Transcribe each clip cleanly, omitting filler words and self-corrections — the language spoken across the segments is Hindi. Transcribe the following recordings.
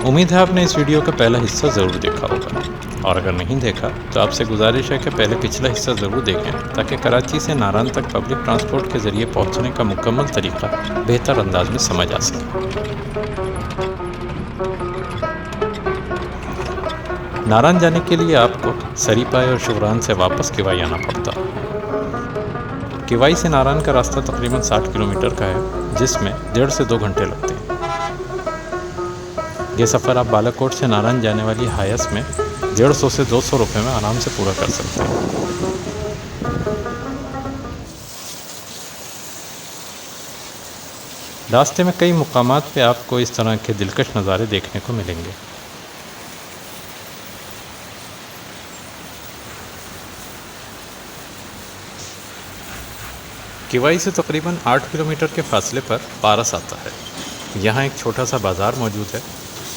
उम्मीद है आपने इस वीडियो का पहला हिस्सा ज़रूर देखा होगा, और अगर नहीं देखा तो आपसे गुजारिश है कि पहले पिछला हिस्सा ज़रूर देखें ताकि कराची से नारान तक पब्लिक ट्रांसपोर्ट के ज़रिए पहुंचने का मुकम्मल तरीका बेहतर अंदाज में समझ आ सके। नारान जाने के लिए आपको सरीपाई और शुगरान से वापस किवाई आना पड़ता। किवाई से नारान का रास्ता तकरीबन 60 किलोमीटर का है, जिसमें 1.5 से 2 घंटे लगते हैं। ये सफ़र आप बालाकोट से नारायण जाने वाली हायस में 150 से 200 रुपये में आराम से पूरा कर सकते हैं। रास्ते में कई मुकामात पे आपको इस तरह के दिलकश नज़ारे देखने को मिलेंगे। किवाई से तकरीबन 8 किलोमीटर के फासले पर पारस आता है। यहाँ एक छोटा सा बाज़ार मौजूद है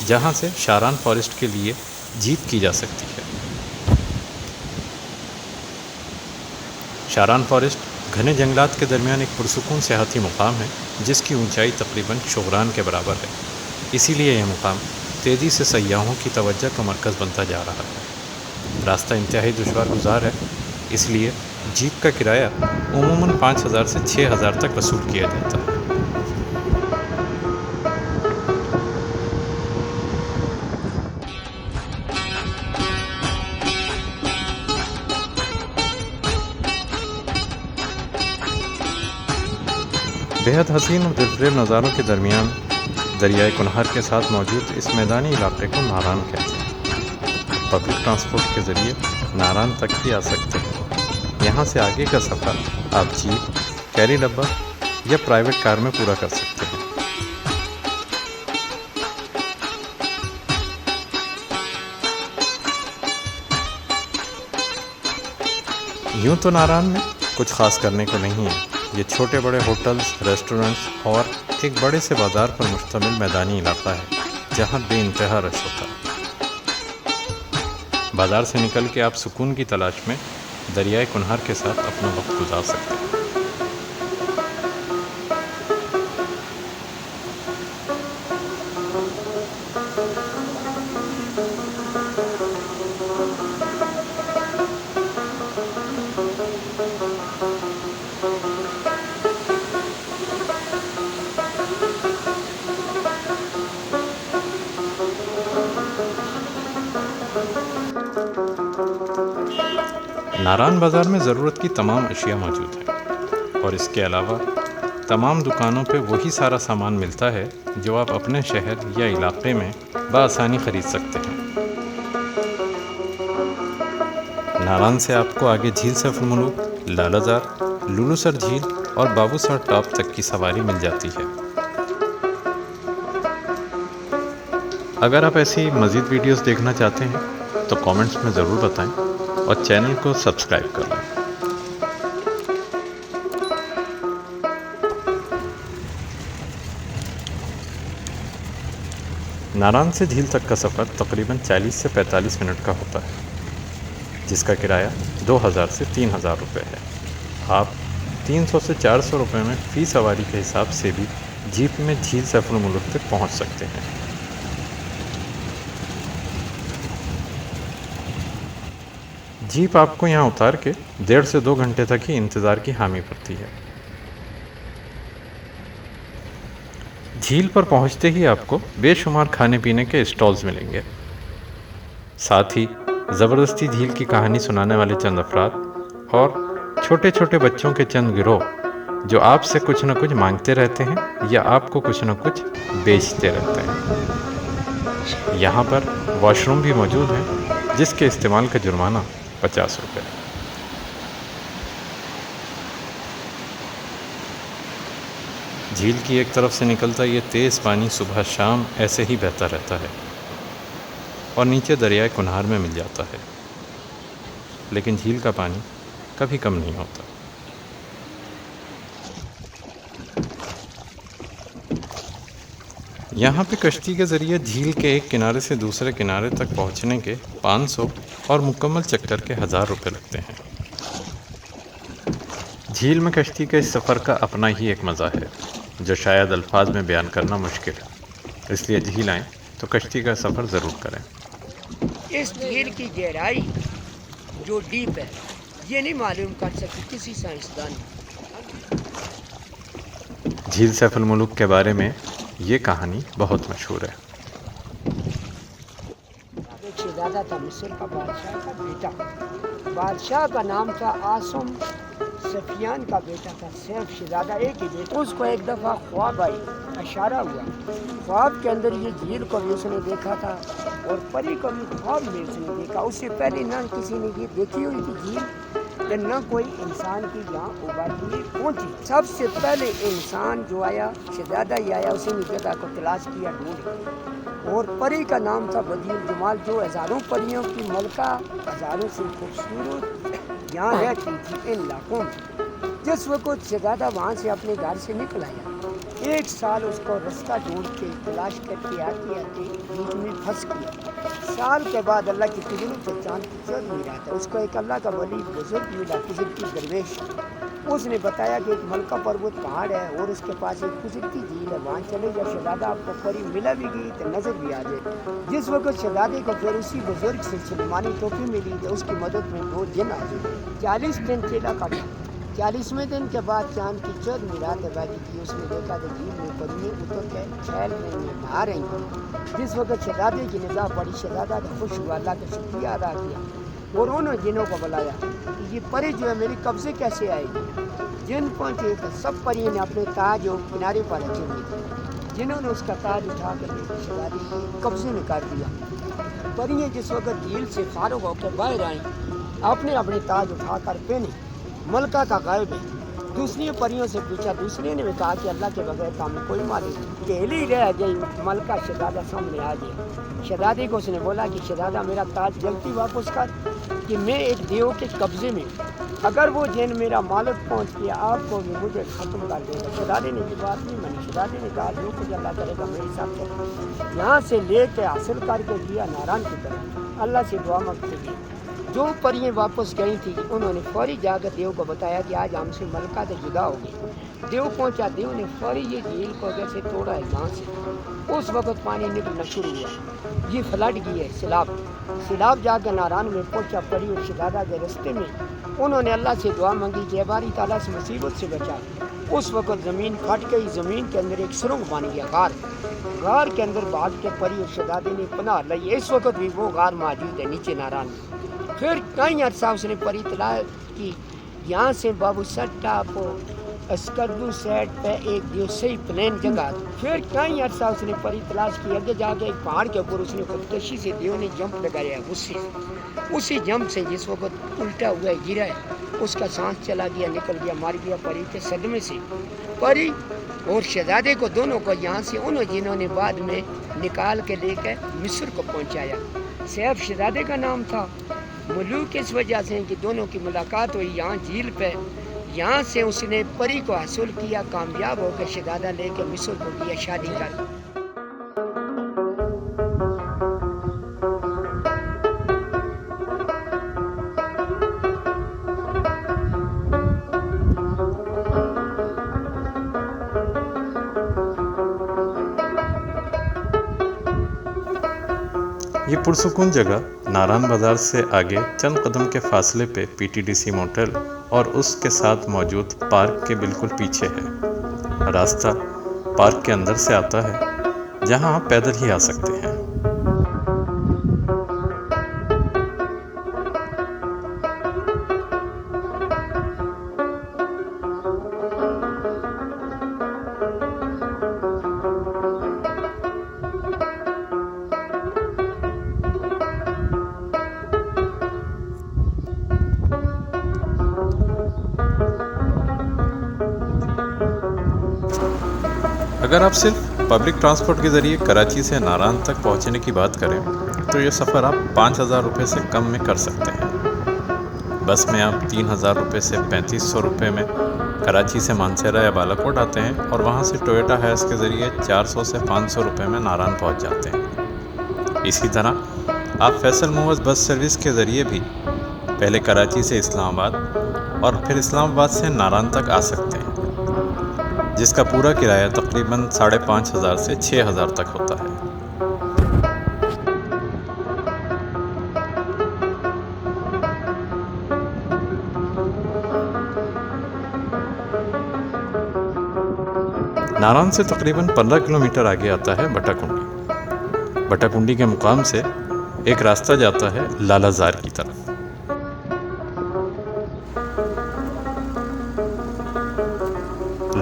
जहाँ से शारान फॉरेस्ट के लिए जीप की जा सकती है। शारान फॉरेस्ट घने जंगलात के दरमियान एक पुरसुकून सियाहती मुकाम है जिसकी ऊंचाई तकरीबन शुगरान के बराबर है। इसीलिए यह मुकाम तेज़ी से सयाहों की तवज्जो का मरकज़ बनता जा रहा है। रास्ता इंतहाई दुश्वार गुजार है, इसलिए जीप का किराया उमूमन 5,000 से 6,000 तक वसूल किया जाता है। बेहद हसीन और दिलफरेब नज़ारों के दरमियान दरियाए कुनहर के साथ मौजूद इस मैदानी इलाके को नारान कहते हैं। पब्लिक ट्रांसपोर्ट के ज़रिए नारान तक भी आ सकते हैं। यहाँ से आगे का सफ़र आप जीप, कैरी डब्बा या प्राइवेट कार में पूरा कर सकते हैं। यूँ तो नारान में कुछ ख़ास करने को नहीं है। ये छोटे बड़े होटल्स, रेस्टोरेंट्स और एक बड़े से बाज़ार पर मुश्तमिल मैदानी इलाका है जहाँ बेइंतहा रश होता है। बाज़ार से निकल के आप सुकून की तलाश में दरियाए कुनहर के साथ अपना वक्त गुजार सकते हैं। नारान बाज़ार में ज़रूरत की तमाम अशिया मौजूद हैं, और इसके अलावा तमाम दुकानों पे वही सारा सामान मिलता है जो आप अपने शहर या इलाके में बआसानी ख़रीद सकते हैं। नारान से आपको आगे झील सफ़र मुलुक, लालाजार, लुलुसर झील और बाबूसर टॉप तक की सवारी मिल जाती है। अगर आप ऐसी मज़ीद वीडियोस देखना चाहते हैं तो कमेंट्स में ज़रूर बताएं और चैनल को सब्सक्राइब कर लें। नारान से झील तक का सफ़र तकरीबन 40 से 45 मिनट का होता है, जिसका किराया 2,000 से 3,000 रुपये है। आप 300 से 400 रुपये में फ़ी सवारी के हिसाब से भी जीप में झील सफ़र मुल्क तक पहुंच सकते हैं। जीप आपको यहाँ उतार के 1.5 से 2 घंटे तक ही इंतज़ार की हामी भरती है। झील पर पहुँचते ही आपको बेशुमार खाने पीने के स्टॉल्स मिलेंगे। साथ ही ज़बरदस्ती झील की कहानी सुनाने वाले चंद अफराद और छोटे छोटे बच्चों के चंद गिरोह जो आपसे कुछ न कुछ मांगते रहते हैं या आपको कुछ न कुछ बेचते रहते हैं। यहाँ पर वॉशरूम भी मौजूद है जिसके इस्तेमाल का जुर्माना 50 रुपये। झील की एक तरफ से निकलता ये तेज़ पानी सुबह शाम ऐसे ही बहता रहता है और नीचे दरियाए कुनहर में मिल जाता है, लेकिन झील का पानी कभी कम नहीं होता। यहाँ पे कश्ती के ज़रिए झील के एक किनारे से दूसरे किनारे तक पहुँचने के 500 और मुकम्मल चक्कर के 1,000 रुपये लगते हैं। झील में कश्ती के इस सफ़र का अपना ही एक मज़ा है जो शायद अल्फाज में बयान करना मुश्किल है, इसलिए झील आएँ तो कश्ती का सफ़र ज़रूर करें। इस झील की गहराई जो डीप है ये नहीं मालूम कर सकती किसी साइंसदान ने। झील सैफुल मुलूक के बारे में ये कहानी बहुत मशहूर है। एक शहजादा था मिस्र का बादशाह का बेटा। बादशाह का नाम था आसम। सफियान का बेटा था सैफ। शहजादा एक ही बेटा। उसको एक दफ़ा ख्वाब आई, इशारा हुआ। ख्वाब के अंदर ये झील को भी उसने देखा था और परी को भी ख्वाब में उसने देखा। उससे पहले ना किसी ने ये देखी हुई थी झील, न कोई इंसान की यहाँ उबारी में पहुँची। सबसे पहले इंसान जो आया शहजादा ही आया, उसी ने जगह को तलाश किया, ढूंढी। और परी का नाम था बदील जमाल, जो हज़ारों परियों की मलका, हज़ारों से खूबसूरत यहाँ रहती थी इन इलाकों में। जिस वक्त शहजादा वहाँ से अपने घर से निकल आया, 1 साल उसको रास्ता ढूंढ के तलाश करके आते आते बीच में फंस गया। साल के बाद अल्लाह की कुदरत से चांद की चौध मिला था। उसको एक अल्लाह का वली बुजुर्ग मिला, कुदरती दरवेश। उसने बताया कि एक मलका पर्वत पहाड़ है और उसके पास एक कुदरती झील है, वहाँ चले जाओ। शहजादा आपको परी मिला भी गई तो नजर भी आ जाए। जिस वक्त शहजादे को फिर उसी बुजुर्ग से सुलेमानी टोपी मिली तो उसकी मदद में 2 दिन आ गए। 40 दिन चेला काटा। 40वें दिन के बाद चांद की चौध मिरात बाकी की। उसने देखा कि झील में परियां उतर के खेल रही हैं, नहा रही हैं। जिस वक्त शहजादे की निगाह पड़ी, शहजादा तो खुश हुआ, अल्लाह का शुक्रिया अदा किया और उन्होंने जिनों को बुलाया कि ये परी जो है मेरी कब्जे कैसे आएगी। जिन पहुँचे तो सब परियों ने अपने ताज और किनारे पर रखे हुए थे। जिन्होंने उसका ताज उठा कर शहजादे के कब्जे में कर दिया। परियां जिस वक्त झील से फारुग होकर बाहर आई, अपने अपने ताज उठा कर पहने। मलका का गायब है। दूसरी परियों से पूछा, दूसरे ने भी कहा कि अल्लाह के बगैर काम में कोई मालिक नहीं। केली रह गई, मलका शहजादा सामने आ गया। शहजादे को उसने बोला कि शहजादा मेरा ताज जल्दी वापस कर कि मैं एक देव के कब्जे में, अगर वो जिन मेरा मालिक पहुंच गया आपको भी मुझे ख़त्म कर देगा। शहजादे ने ये बात नहीं मानी। शहजादे ने कहा जो कुछ अल्लाह करेगा मेरे साथ करेगा। यहाँ से ले कर हासिल करके दिया नारायण की तरफ, अल्लाह से दुआ मांगते गए। जो परियां वापस गई थी उन्होंने फौरी जाकर देव को बताया कि आज हमसे मलका से जुदा हो गई। देव पहुंचा, देव ने फौरी ये झील को जैसे तोड़ा है यहाँ से। उस वक्त पानी निकलना शुरू हुआ। ये फ्लड की है, सैलाब जाकर नारायण में पहुंचा। पड़ी और शहजादा के रास्ते में उन्होंने अल्लाह से दुआ मांगी कि बारी ताला से मुसीबत से बचा। उस वक्त ज़मीन फट गई, ज़मीन के अंदर एक सुरंग बन गया, गार के अंदर भाग के परी और शहजादे ने पनाह ली। इस वक्त भी वो गार मौजूद है नीचे नारायण में। फिर कई अरसा उसने परी तलाश की। यहाँ से बाबू सट्टा को अस्करदू साइड पे एक जो सही प्लेन जगह। फिर कई अरसा उसने परी तलाश की। आगे जाके एक पहाड़ के ऊपर उसने खुदकशी से देव ने जंप लगाया। उसी जंप से जिस वक्त उल्टा हुआ गिरा है, उसका सांस चला गया, निकल गया, मार गया परी के सदमे से। परी और शहजादे को दोनों को यहाँ से उन्होंने जिन्होंने बाद में निकाल के लेकर मिस्र को पहुँचाया। सैफ शहजादे का नाम था। मलूक इस वजह से कि दोनों की मुलाकात हुई यहाँ झील पे। यहाँ से उसने परी को हासिल किया, कामयाब होकर शहजादा लेकर मिस्र को गया शादी कर। ये पुरसुकून जगह नारायण बाज़ार से आगे चंद कदम के फासले पे पीटीडीसी मोटेल और उसके साथ मौजूद पार्क के बिल्कुल पीछे है। रास्ता पार्क के अंदर से आता है, जहां आप पैदल ही आ सकते हैं। अगर आप सिर्फ पब्लिक ट्रांसपोर्ट के ज़रिए कराची से नारायण तक पहुंचने की बात करें तो ये सफ़र आप 5,000 रुपये से कम में कर सकते हैं। बस में आप 3,000 रुपये से 3,500 रुपये में कराची से मानसेरा या बालाकोट आते हैं और वहां से टोयोटा हैस के ज़रिए 400 से 500 रुपये में नारायण पहुंच जाते हैं। इसी तरह आप फैसल मूवर्स बस सर्विस के ज़रिए भी पहले कराची से इस्लामाबाद और फिर इस्लामाबाद से नारायण तक आ सकते हैं, जिसका पूरा किराया तकरीबन 5,500 से 6,000 तक होता है। नारायण से तकरीबन 15 किलोमीटर आगे आता है बटाकुंडी। बटाकुंडी के मुकाम से एक रास्ता जाता है लालाजार की तरफ।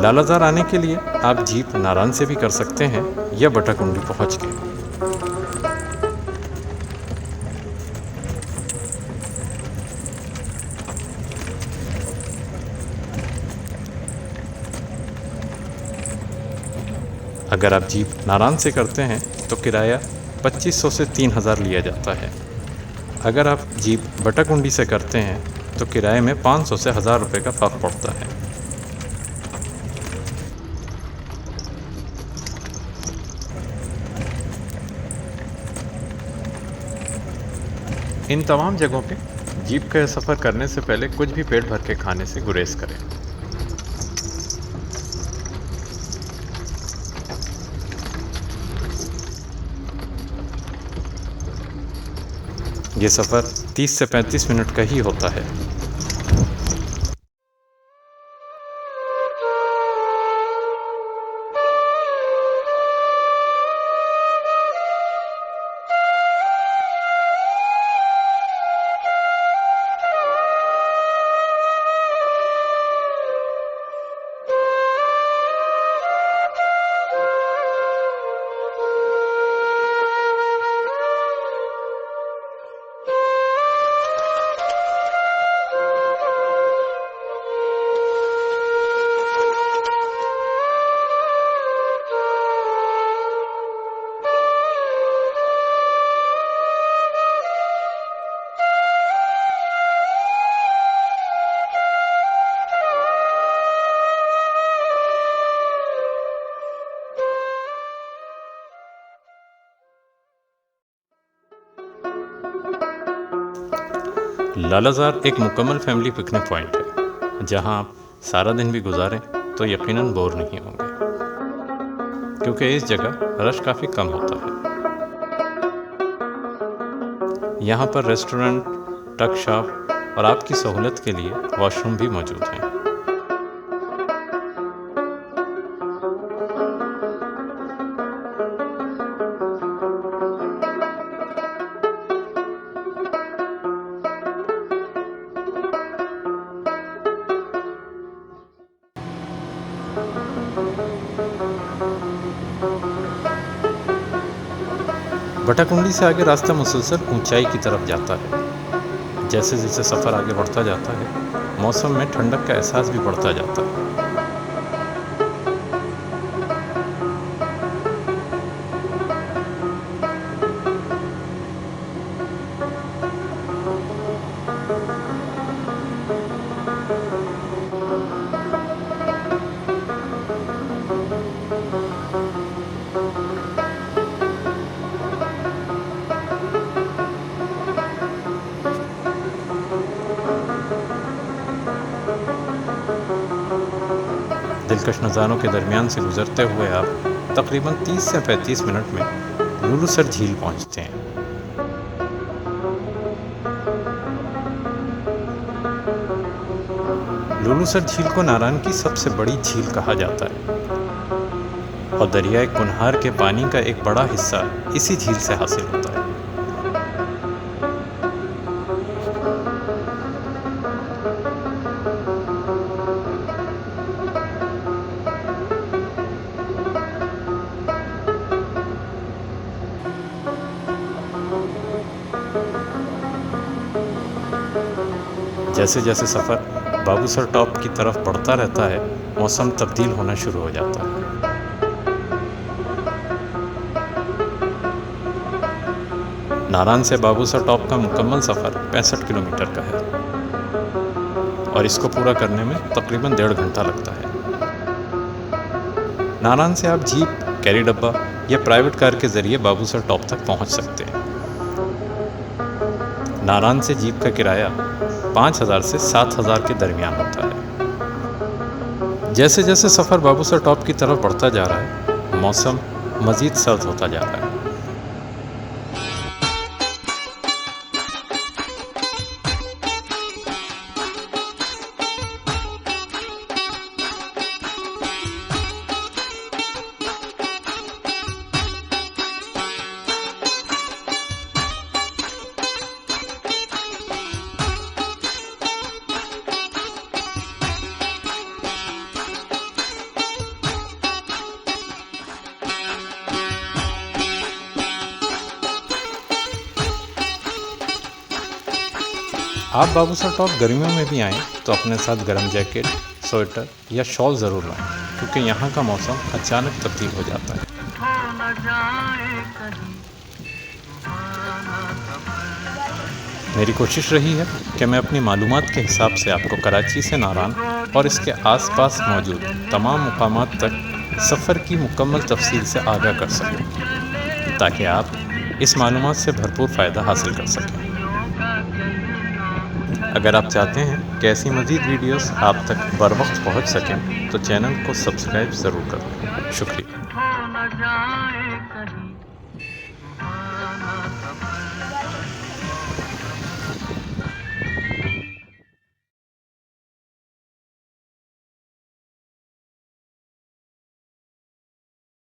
लालाजार आने के लिए आप जीप नारायण से भी कर सकते हैं या बटाकुंडी पहुंच के। अगर आप जीप नारायण से करते हैं तो किराया 2500 से 3000 लिया जाता है। अगर आप जीप बटाकुंडी से करते हैं तो किराए में 500 से 1000 रुपये का फ़र्क पड़ता है। इन तमाम जगहों पे जीप का सफ़र करने से पहले कुछ भी पेट भर के खाने से गुरेज करें। ये सफ़र 30 से 35 मिनट का ही होता है। लालाजार एक मुकम्मल फैमिली पिकनिक पॉइंट है, जहां आप सारा दिन भी गुजारें तो यकीनन बोर नहीं होंगे, क्योंकि इस जगह रश काफ़ी कम होता है। यहाँ पर रेस्टोरेंट, टक शॉप और आपकी सहूलत के लिए वॉशरूम भी मौजूद हैं। बटाकुंडी से आगे रास्ता मुसलसल ऊंचाई की तरफ जाता है। जैसे जैसे सफ़र आगे बढ़ता जाता है, मौसम में ठंडक का एहसास भी बढ़ता जाता है। दिलकश नज़ारों के दरमियान से गुजरते हुए आप तकरीबन 30 से 35 मिनट में लुलुसर झील पहुंचते हैं। लुलुसर झील को नारायण की सबसे बड़ी झील कहा जाता है और दरियाए कुनहार के पानी का एक बड़ा हिस्सा इसी झील से हासिल होता है। जैसे जैसे सफ़र बाबूसर टॉप की तरफ बढ़ता रहता है, मौसम तब्दील होना शुरू हो जाता है। नारायण से बाबूसर टॉप का मुकम्मल सफ़र 65 किलोमीटर का है और इसको पूरा करने में तकरीबन 1.5 घंटा लगता है। नारायण से आप जीप, कैरी डब्बा या प्राइवेट कार के ज़रिए बाबूसर टॉप तक पहुंच सकते हैं। नारायण से जीप का किराया 5000 से 7000 के दरमियान होता है। जैसे जैसे सफ़र बाबूसर टॉप की तरफ बढ़ता जा रहा है, मौसम मज़ीद सर्द होता जा रहा है। आप बाबूसर टॉप गर्मियों में भी आएँ तो अपने साथ गर्म जैकेट, स्वेटर या शॉल ज़रूर लाएं, क्योंकि यहाँ का मौसम अचानक तब्दील हो जाता है। मेरी कोशिश रही है कि मैं अपनी मालूमात के हिसाब से आपको कराची से नारान और इसके आसपास मौजूद तमाम मुकामात तक सफ़र की मुकम्मल तफसील से आगाह कर सकूं, ताकि आप इस मालूमात से भरपूर फ़ायदा हासिल कर सकें। अगर आप चाहते हैं कि ऐसी मज़ीद वीडियोस आप तक बर वक्त पहुँच सकें तो चैनल को सब्सक्राइब ज़रूर करें। शुक्रिया।